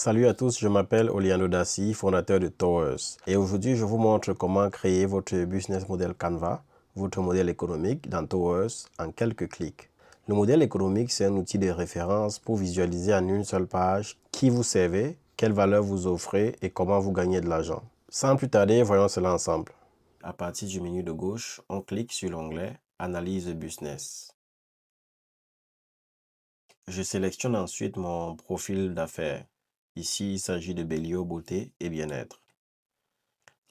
Salut à tous, je m'appelle Oliano Dassi, fondateur de Towers. Et aujourd'hui, je vous montre comment créer votre business model Canva, votre modèle économique dans Towers en quelques clics. Le modèle économique, c'est un outil de référence pour visualiser en une seule page qui vous servez, quelle valeur vous offrez et comment vous gagnez de l'argent. Sans plus tarder, voyons cela ensemble. À partir du menu de gauche, on clique sur l'onglet Analyse business. Je sélectionne ensuite mon profil d'affaires. Ici, il s'agit de Bellio Beauté et Bien-être.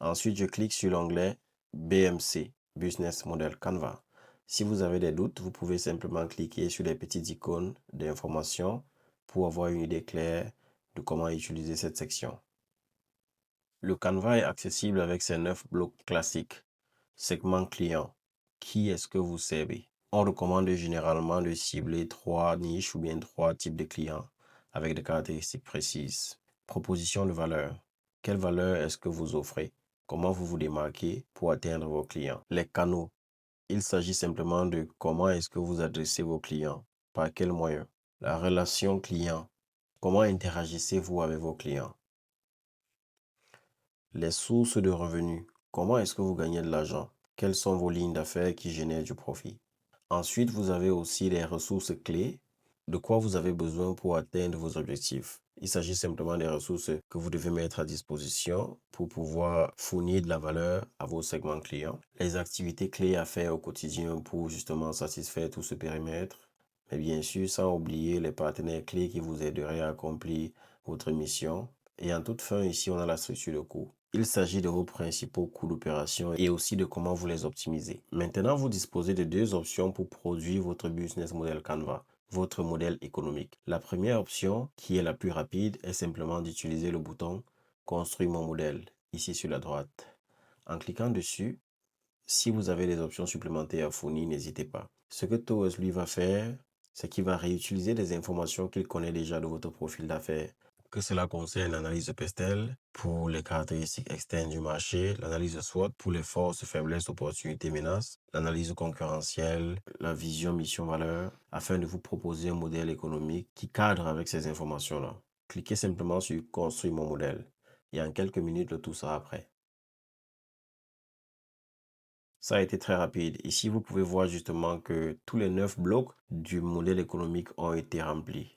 Ensuite, je clique sur l'onglet BMC, Business Model Canva. Si vous avez des doutes, vous pouvez simplement cliquer sur les petites icônes d'information pour avoir une idée claire de comment utiliser cette section. Le Canva est accessible avec ses 9 blocs classiques. Segment client. Qui est-ce que vous servez? On recommande généralement de cibler 3 niches ou bien 3 types de clients avec des caractéristiques précises. Proposition de valeur. Quelle valeur est-ce que vous offrez? Comment vous vous démarquez pour atteindre vos clients? Les canaux. Il s'agit simplement de comment est-ce que vous adressez vos clients, par quels moyens. La relation client. Comment interagissez-vous avec vos clients? Les sources de revenus. Comment est-ce que vous gagnez de l'argent? Quelles sont vos lignes d'affaires qui génèrent du profit? Ensuite, vous avez aussi les ressources clés, de quoi vous avez besoin pour atteindre vos objectifs. Il s'agit simplement des ressources que vous devez mettre à disposition pour pouvoir fournir de la valeur à vos segments clients. Les activités clés à faire au quotidien pour justement satisfaire tout ce périmètre. Mais bien sûr, sans oublier les partenaires clés qui vous aideraient à accomplir votre mission. Et en toute fin, ici, on a la structure de coûts. Il s'agit de vos principaux coûts d'opération et aussi de comment vous les optimisez. Maintenant, vous disposez de deux options pour produire votre business model Canva, votre modèle économique. La première option, qui est la plus rapide, est simplement d'utiliser le bouton « Construire mon modèle » ici sur la droite. En cliquant dessus, si vous avez des options supplémentaires à fournir, n'hésitez pas. Ce que Towers lui va faire, c'est qu'il va réutiliser des informations qu'il connaît déjà de votre profil d'affaires. Que cela concerne l'analyse de Pestel pour les caractéristiques externes du marché, l'analyse de SWOT pour les forces, faiblesses, opportunités, menaces, l'analyse concurrentielle, la vision, mission, valeur, afin de vous proposer un modèle économique qui cadre avec ces informations-là. Cliquez simplement sur « Construire mon modèle » et en quelques minutes, le tout sera prêt. Ça a été très rapide. Ici, vous pouvez voir justement que tous les 9 blocs du modèle économique ont été remplis.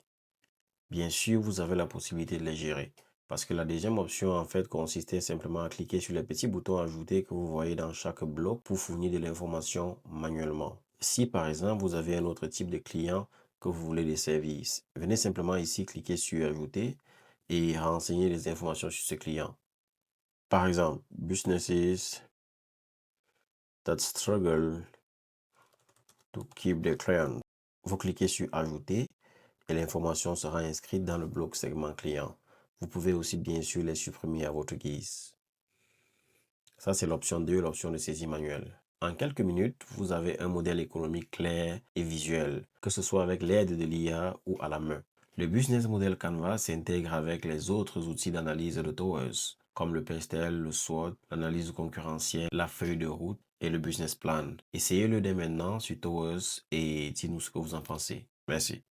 Bien sûr, vous avez la possibilité de les gérer. Parce que la deuxième option, en fait, consistait simplement à cliquer sur les petits boutons ajoutés que vous voyez dans chaque bloc pour fournir de l'information manuellement. Si, par exemple, vous avez un autre type de client que vous voulez des services, venez simplement ici cliquer sur Ajouter et renseigner les informations sur ce client. Par exemple, businesses that struggle to keep their clients. Vous cliquez sur Ajouter et l'information sera inscrite dans le bloc segment client. Vous pouvez aussi bien sûr les supprimer à votre guise. Ça, c'est l'option 2, l'option de saisie manuelle. En quelques minutes, vous avez un modèle économique clair et visuel, que ce soit avec l'aide de l'IA ou à la main. Le Business Model Canva s'intègre avec les autres outils d'analyse de Towers, comme le Pestel, le SWOT, l'analyse concurrentielle, la feuille de route et le Business Plan. Essayez-le dès maintenant sur Towers et dites-nous ce que vous en pensez. Merci.